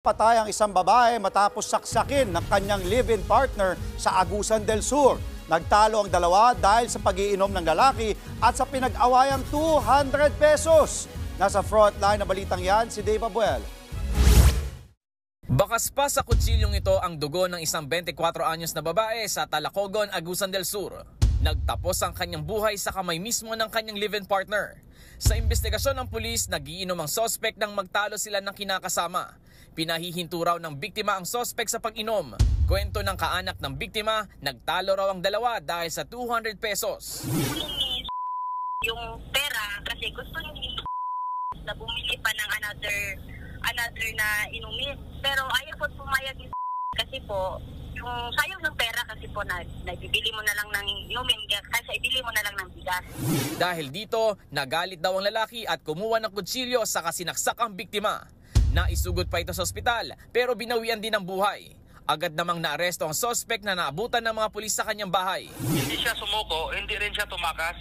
Patay ang isang babae matapos saksakin ng kanyang live-in partner sa Agusan del Sur. Nagtalo ang dalawa dahil sa pag-iinom ng lalaki at sa pinag-awayang 200 pesos. Nasa frontline na balitang yan si Dave Abuel. Bakas pa sa kutsilyong ito ang dugo ng isang 24 anyos na babae sa Talacogon, Agusan del Sur. Nagtapos ang kanyang buhay sa kamay mismo ng kanyang live-in partner. Sa investigasyon ng pulis, nagiinom ang sospek nang magtalo sila ng kinakasama. Pinahihinto raw ng biktima ang sospek sa pag-inom. Kwento ng kaanak ng biktima, nagtalo raw ang dalawa dahil sa 200 pesos. Yung pera kasi gusto ni na bumili pa ng another na inumin. Pero ayaw po pumayag kasi po yung sayang ng pera kasi po na ibibili mo na lang ng inumin kaysa ibili mo na lang ng bigas. Dahil dito, nagalit daw ang lalaki at kumuha ng kutsilyo sa kasinaksak ang biktima. Naisugod pa ito sa ospital pero binawian din ang buhay. Agad namang naaresto ang sospek na naabutan ng mga pulis sa kanyang bahay. Hindi siya sumuko, hindi rin siya tumakas.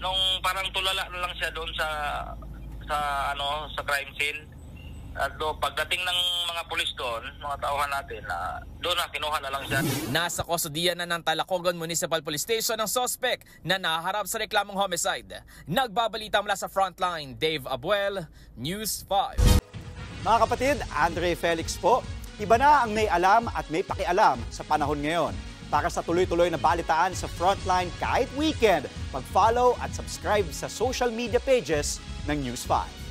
Nung parang tulala na lang siya doon sa crime scene. At pagdating ng mga pulis doon, mga tauhan natin, doon na kinuha na lang siya. Nasa kustodiya na ng Talacogon Municipal Police Station ang sospek na naharap sa reklamong homicide. Nagbabalita mula sa frontline, Dave Abuel, News 5. Mga kapatid, Andre Felix po. Iba na ang may alam at may pakialam sa panahon ngayon. Para sa tuloy-tuloy na balitaan sa Frontline kahit weekend, mag-follow at subscribe sa social media pages ng News 5.